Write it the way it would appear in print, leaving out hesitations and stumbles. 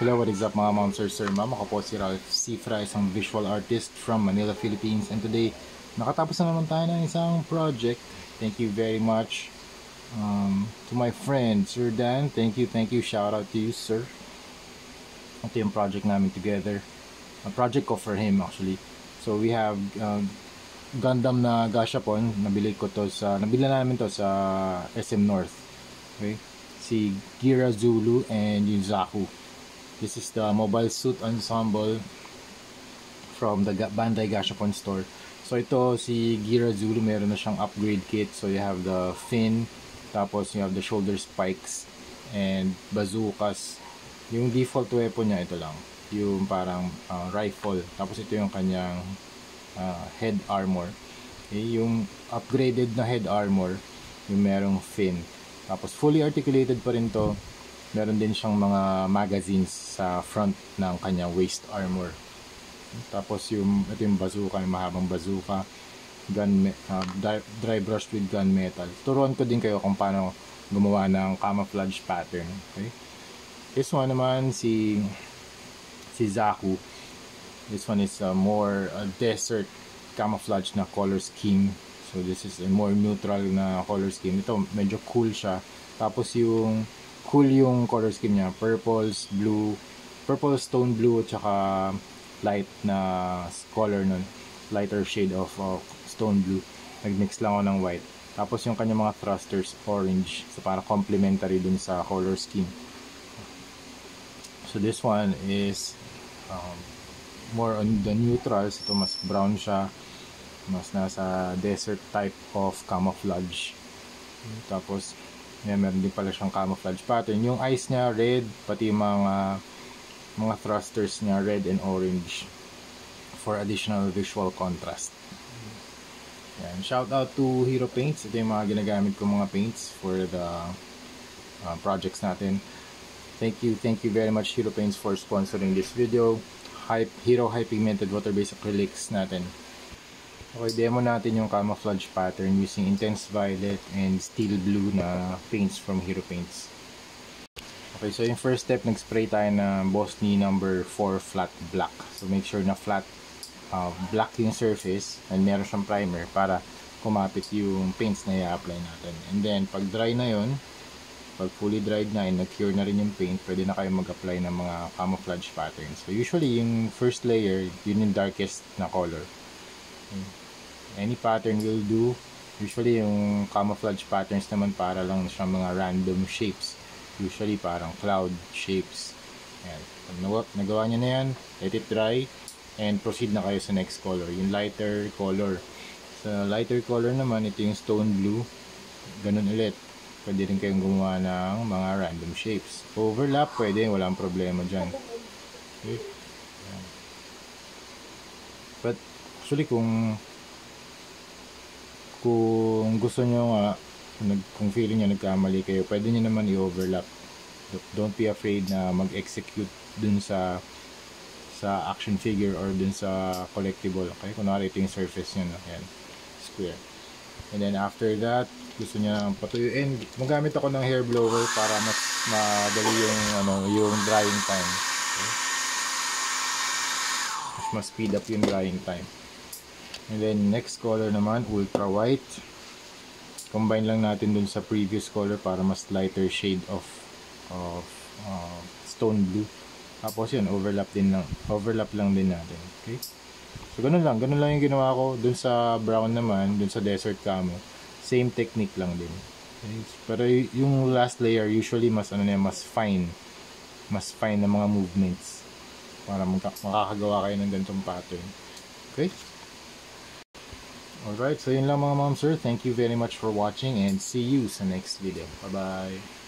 Hello, what is up mga ma'am, sir, ma'am? Ako po si Ralph Cifra, isang visual artist from Manila, Philippines. And today, nakatapos na naman tayo ng isang project. Thank you very much to my friend, Sir Dan. Thank you. Shout out to you, sir. Ito yung project namin together. A project ko for him, actually. So, we have Gundam na Gashapon. Nabili namin to sa SM North. Okay? Si Gira Zulu and yung Zaku. This is the mobile suit ensemble from the Bandai Gashapon store. So ito si Gira Zulu, meron na siyang upgrade kit. So you have the fin, tapos you have the shoulder spikes and bazookas. Yung default weapon niya ito lang, yung parang rifle. Tapos ito yung kanyang head armor. Okay, yung upgraded na head armor, yung merong fin. Tapos fully articulated pa rin to. Meron din siyang mga magazines sa front ng kanyang waist armor. Tapos ito yung bazooka, yung mahabang bazooka, dry brush with gunmetal. Turuan ko din kayo kung paano gumawa ng camouflage pattern. Okay? This one naman si Zaku. This one is more desert camouflage na color scheme. So this is a more neutral na color scheme. Ito medyo cool siya. Tapos yung color scheme niya, purple stone blue, at saka light na color nun, lighter shade of stone blue. Nagmix lang ako ng white. Tapos yung kanya mga thrusters orange, so para complementary dun sa color scheme. So this one is more on the neutrals. Ito mas brown siya, mas nasa desert type of camouflage. Tapos meron din pala siyang camouflage pattern. Yung eyes niya red, pati yung mga thrusters niya red and orange for additional visual contrast. Yan. Shout out to Hero Paints. Ito yung mga ginagamit ko mga paints for the projects natin. Thank you very much Hero Paints for sponsoring this video. Hero High Pigmented Water-Based Acrylics natin. Okay, demo natin yung camouflage pattern using Intense Violet and Steel Blue na paints from Hero Paints. Okay, so yung first step, nag-spray tayo na Bosny number 4 flat black. So make sure na flat black yung surface and meron siyang primer para kumapit yung paints na i-apply natin. And then pag dry na yun, pag fully dried na and nag-cure na rin yung paint, pwede na kayo mag-apply ng mga camouflage patterns. So usually yung first layer, yun yung darkest na color. Any pattern will do. Usually yung camouflage patterns naman para lang siya mga random shapes. Usually parang cloud shapes. Ayan. Pag nagawa nyo na yan, let it dry and proceed na kayo sa next color, yung lighter color. Sa lighter color naman, ito yung stone blue. Ganun ulit. Pwede rin kayong gumawa ng mga random shapes. Overlap, pwede, walang problema dyan. Okay. Ayan. But actually kung gusto nyo nga, kung feeling nyo nagkamali kayo, pwede nyo naman i-overlap. Don't be afraid na mag-execute dun sa action figure or dun sa collectible. Okay? Kunwari ito yung surface nyo. Ayan. Square. And then after that, gusto nyo nang patuyuin. Magamit ako ng hair blower para mas madali yung drying time. Okay? Mas speed up yung drying time. And then next color naman, ultra white. Combine lang natin dun sa previous color para mas lighter shade of stone blue. Tapos yun, overlap lang din natin. Okay? So ganun lang yung ginawa ko. Dun sa brown naman, dun sa desert camo, same technique lang din. Okay? Pero yung last layer usually mas fine na mga movements para makakagawa kayo ng ganitong pattern. Okay? Alright, so yun lang mga ma'am sir. Thank you very much for watching and see you sa next video. Bye bye.